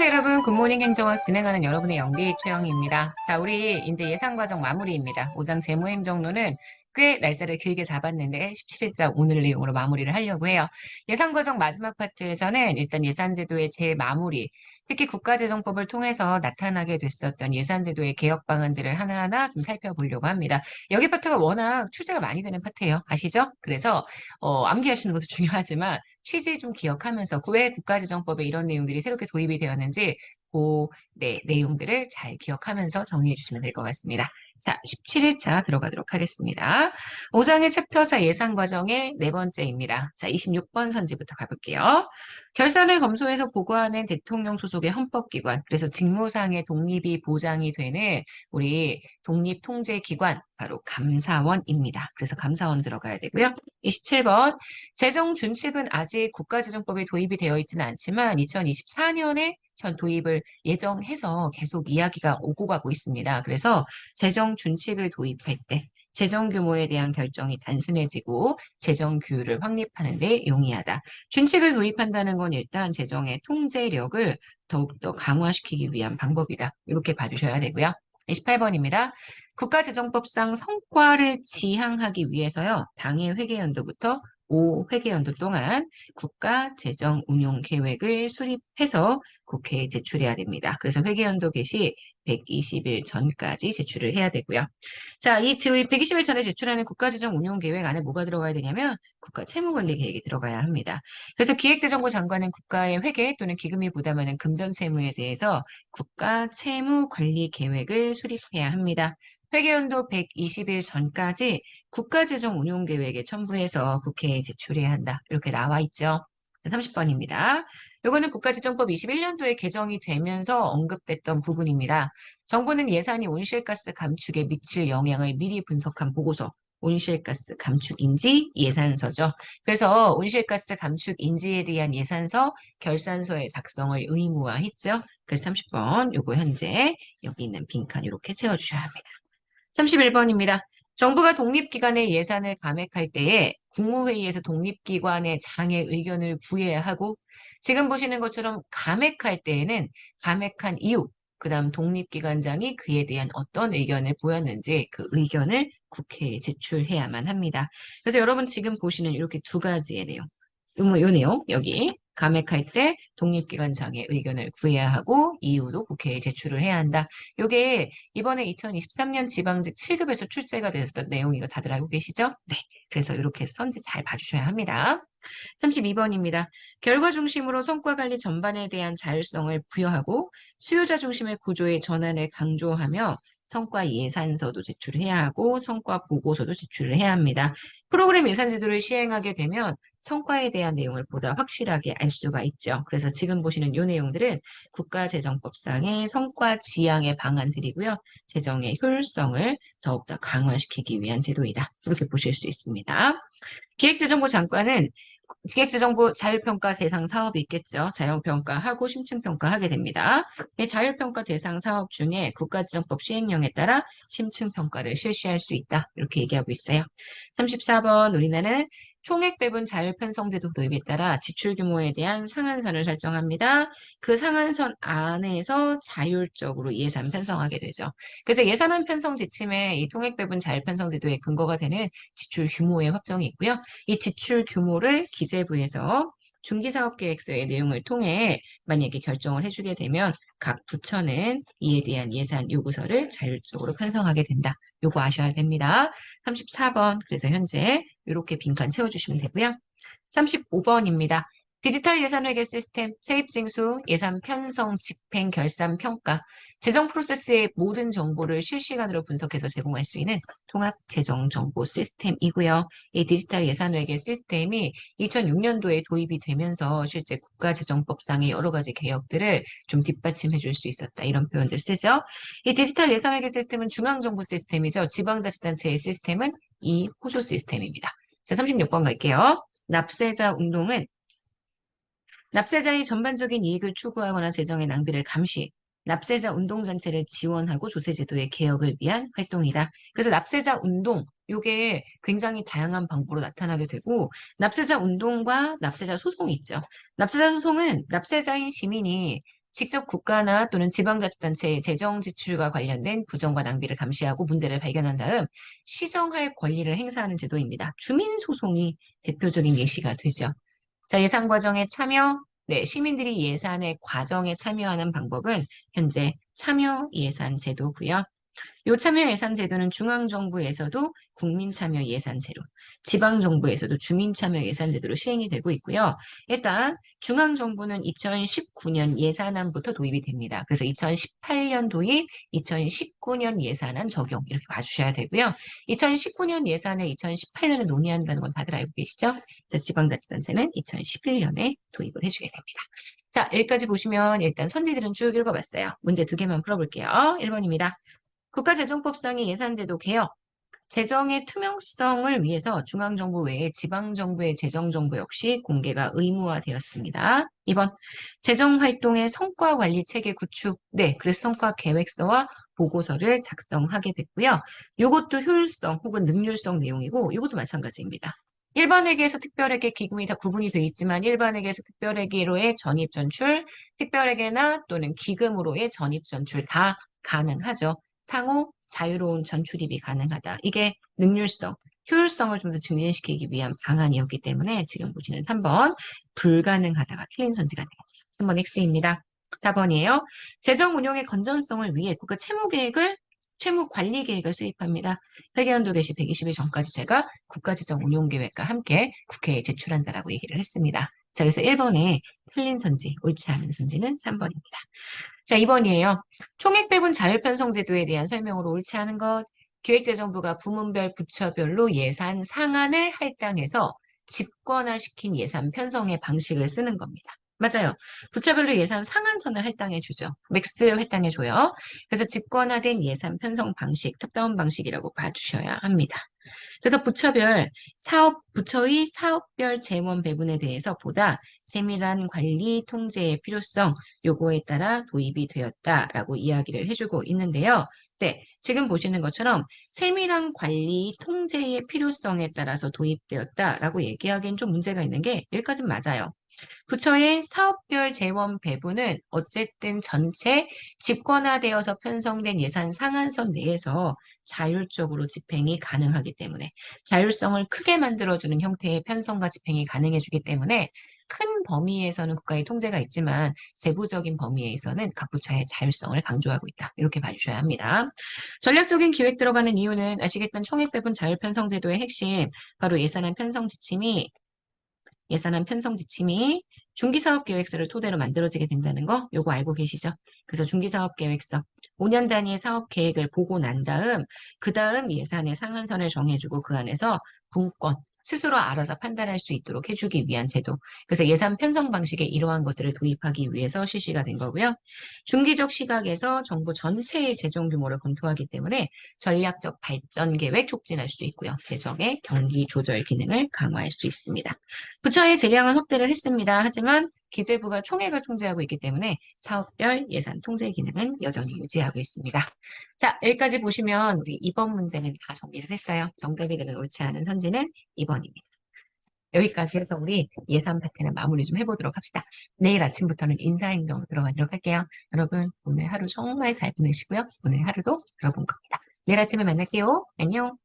안녕하세요, 여러분. 굿모닝 행정학 진행하는 여러분의 영디 최영희입니다. 자, 우리 이제 예상 과정 마무리입니다. 5장 재무행정론은 꽤 날짜를 길게 잡았는데 17일자 오늘 내용으로 마무리를 하려고 해요. 예상 과정 마지막 파트에서는 일단 예산제도의 재마무리, 특히 국가재정법을 통해서 나타나게 됐었던 예산제도의 개혁 방안들을 하나하나 좀 살펴보려고 합니다. 여기 파트가 워낙 출제가 많이 되는 파트예요. 아시죠? 그래서 암기하시는 것도 중요하지만 취지 좀 기억하면서 왜 국가재정법에 이런 내용들이 새롭게 도입이 되었는지 그 내용들을 잘 기억하면서 정리해 주시면 될 것 같습니다. 자, 17일차 들어가도록 하겠습니다. 5장의 챕터사 예산 과정의 네 번째입니다. 자, 26번 선지부터 가볼게요. 결산을 검토해서 보고하는 대통령 소속의 헌법기관, 그래서 직무상의 독립이 보장이 되는 우리 독립통제기관, 바로 감사원입니다. 그래서 감사원 들어가야 되고요. 27번, 재정 준칙은 아직 국가재정법에 도입이 되어 있지는 않지만 2024년에 전 도입을 예정해서 계속 이야기가 오고 가고 있습니다. 그래서 재정 준칙을 도입할 때 재정 규모에 대한 결정이 단순해지고 재정 규율을 확립하는 데 용이하다. 준칙을 도입한다는 건 일단 재정의 통제력을 더욱더 강화시키기 위한 방법이다. 이렇게 봐주셔야 되고요. 28번입니다. 국가재정법상 성과를 지향하기 위해서요. 당해 회계연도부터 5회계연도 동안 국가재정운용계획을 수립해서 국회에 제출해야 됩니다. 그래서 회계연도 개시 120일 전까지 제출을 해야 되고요. 자, 이 120일 전에 제출하는 국가재정운용계획 안에 뭐가 들어가야 되냐면 국가채무관리계획이 들어가야 합니다. 그래서 기획재정부 장관은 국가의 회계 또는 기금이 부담하는 금전채무에 대해서 국가채무관리계획을 수립해야 합니다. 회계연도 120일 전까지 국가재정운용계획에 첨부해서 국회에 제출해야 한다. 이렇게 나와 있죠. 30번입니다. 요거는 국가재정법 21년도에 개정이 되면서 언급됐던 부분입니다. 정부는 예산이 온실가스 감축에 미칠 영향을 미리 분석한 보고서, 온실가스 감축 인지 예산서죠. 그래서 온실가스 감축 인지에 대한 예산서, 결산서의 작성을 의무화했죠. 그래서 30번 요거 현재 여기 있는 빈칸 이렇게 채워주셔야 합니다. 31번입니다. 정부가 독립기관의 예산을 감액할 때에 국무회의에서 독립기관의 장의 의견을 구해야 하고 지금 보시는 것처럼 감액할 때에는 감액한 이유, 그 다음 독립기관장이 그에 대한 어떤 의견을 보였는지 그 의견을 국회에 제출해야만 합니다. 그래서 여러분 지금 보시는 이렇게 두 가지의 내용. 요 내용 여기 감액할 때 독립기관장의 의견을 구해야 하고 이유도 국회에 제출을 해야 한다. 요게 이번에 2023년 지방직 7급에서 출제가 되었던 내용 이거 다들 알고 계시죠? 네. 그래서 이렇게 선지 잘 봐주셔야 합니다. 32번입니다. 결과 중심으로 성과 관리 전반에 대한 자율성을 부여하고 수요자 중심의 구조의 전환을 강조하며 성과 예산서도 제출해야 하고 성과 보고서도 제출을 해야 합니다. 프로그램 예산 제도를 시행하게 되면 성과에 대한 내용을 보다 확실하게 알 수가 있죠. 그래서 지금 보시는 이 내용들은 국가재정법상의 성과 지향의 방안들이고요. 재정의 효율성을 더욱더 강화시키기 위한 제도이다. 이렇게 보실 수 있습니다. 기획재정부 장관은 기획재정부 자율평가 대상 사업이 있겠죠. 자율평가하고 심층평가하게 됩니다. 이 자율평가 대상 사업 중에 국가재정법 시행령에 따라 심층평가를 실시할 수 있다. 이렇게 얘기하고 있어요. 34번 우리나라는 총액 배분 자율 편성제도 도입에 따라 지출 규모에 대한 상한선을 설정합니다. 그 상한선 안에서 자율적으로 예산 편성하게 되죠. 그래서 예산안 편성 지침에 이 통액 배분 자율 편성 제도의 근거가 되는 지출 규모의 확정이 있고요. 이 지출 규모를 기재부에서 중기사업계획서의 내용을 통해 만약에 결정을 해주게 되면 각 부처는 이에 대한 예산 요구서를 자율적으로 편성하게 된다. 요거 아셔야 됩니다. 34번 그래서 현재 이렇게 빈칸 채워주시면 되고요. 35번입니다. 디지털 예산회계 시스템, 세입징수, 예산 편성, 집행, 결산, 평가, 재정 프로세스의 모든 정보를 실시간으로 분석해서 제공할 수 있는 통합 재정 정보 시스템이고요. 이 디지털 예산회계 시스템이 2006년도에 도입이 되면서 실제 국가재정법상의 여러 가지 개혁들을 좀 뒷받침해 줄 수 있었다. 이런 표현들 쓰죠. 이 디지털 예산회계 시스템은 중앙정부 시스템이죠. 지방자치단체의 시스템은 이 호조 시스템입니다. 자, 36번 갈게요. 납세자 운동은 납세자의 전반적인 이익을 추구하거나 재정의 낭비를 감시, 납세자 운동 전체를 지원하고 조세제도의 개혁을 위한 활동이다. 그래서 납세자 운동, 요게 굉장히 다양한 방법으로 나타나게 되고 납세자 운동과 납세자 소송이 있죠. 납세자 소송은 납세자인 시민이 직접 국가나 또는 지방자치단체의 재정 지출과 관련된 부정과 낭비를 감시하고 문제를 발견한 다음 시정할 권리를 행사하는 제도입니다. 주민소송이 대표적인 예시가 되죠. 자, 예산 과정에 참여, 네, 시민들이 예산의 과정에 참여하는 방법은 현재 참여 예산 제도고요. 요 참여예산제도는 중앙정부에서도 국민참여예산제로, 지방정부에서도 주민참여예산제도로 시행이 되고 있고요. 일단 중앙정부는 2019년 예산안부터 도입이 됩니다. 그래서 2018년 도입, 2019년 예산안 적용 이렇게 봐주셔야 되고요. 2019년 예산에 2018년에 논의한다는 건 다들 알고 계시죠? 자, 지방자치단체는 2011년에 도입을 해주게 됩니다. 자, 여기까지 보시면 일단 선지들은 쭉 읽어봤어요. 문제 두 개만 풀어볼게요. 1번입니다. 국가재정법상의 예산제도 개혁, 재정의 투명성을 위해서 중앙정부 외에 지방정부의 재정정보 역시 공개가 의무화되었습니다. 2번, 재정활동의 성과관리체계 구축, 네, 그래서 성과계획서와 보고서를 작성하게 됐고요. 이것도 효율성 혹은 능률성 내용이고 이것도 마찬가지입니다. 일반회계에서 특별회계 기금이 다 구분이 되어 있지만 일반회계에서 특별회계로의 전입전출, 특별회계나 또는 기금으로의 전입전출 다 가능하죠. 상호 자유로운 전출입이 가능하다. 이게 능률성, 효율성을 좀 더 증진시키기 위한 방안이었기 때문에 지금 보시는 3번 불가능하다가 틀린 선지가 되겠네요. 3번 X입니다. 4번이에요. 재정 운용의 건전성을 위해 국가 채무 관리 계획을 수립합니다. 회계연도 개시 120일 전까지 제가 국가재정 운용계획과 함께 국회에 제출한다라고 얘기를 했습니다. 자, 그래서 1번에 틀린 선지, 옳지 않은 선지는 3번입니다. 자, 2번이에요. 총액 배분 자율편성 제도에 대한 설명으로 옳지 않은 것. 기획재정부가 부문별 부처별로 예산 상한을 할당해서 집권화시킨 예산 편성의 방식을 쓰는 겁니다. 맞아요. 부처별로 예산 상한선을 할당해 주죠. 맥스를 할당해 줘요. 그래서 집권화된 예산 편성 방식, 탑다운 방식이라고 봐주셔야 합니다. 그래서 부처의 사업별 재원 배분에 대해서 보다 세밀한 관리 통제의 필요성, 요거에 따라 도입이 되었다라고 이야기를 해주고 있는데요. 네, 지금 보시는 것처럼 세밀한 관리 통제의 필요성에 따라서 도입되었다라고 얘기하기엔 좀 문제가 있는 게 여기까지는 맞아요. 부처의 사업별 재원 배분은 어쨌든 전체 집권화되어서 편성된 예산 상한선 내에서 자율적으로 집행이 가능하기 때문에 자율성을 크게 만들어주는 형태의 편성과 집행이 가능해주기 때문에 큰 범위에서는 국가의 통제가 있지만 세부적인 범위에서는 각 부처의 자율성을 강조하고 있다. 이렇게 봐주셔야 합니다. 전략적인 기획 들어가는 이유는 아시겠지만 총액배분 자율편성제도의 핵심 바로 예산안 편성 지침이 중기사업계획서를 토대로 만들어지게 된다는 거 요거 알고 계시죠? 그래서 중기사업계획서 5년 단위의 사업계획을 보고 난 다음 그 다음 예산의 상한선을 정해주고 그 안에서 분권 스스로 알아서 판단할 수 있도록 해주기 위한 제도. 그래서 예산 편성 방식에 이러한 것들을 도입하기 위해서 실시가 된 거고요. 중기적 시각에서 정부 전체의 재정 규모를 검토하기 때문에 전략적 발전 계획 촉진할 수 있고요. 재정의 경기 조절 기능을 강화할 수 있습니다. 부처의 재량은 확대를 했습니다. 하지만 기재부가 총액을 통제하고 있기 때문에 사업별 예산 통제 기능은 여전히 유지하고 있습니다. 자, 여기까지 보시면 우리 2번 문제는 다 정리를 했어요. 정답이 되는 옳지 않은 선지는 2번입니다. 여기까지 해서 우리 예산 파트는 마무리 좀 해보도록 합시다. 내일 아침부터는 인사행정으로 들어가도록 할게요. 여러분, 오늘 하루 정말 잘 보내시고요. 오늘 하루도 들어본 겁니다. 내일 아침에 만날게요. 안녕.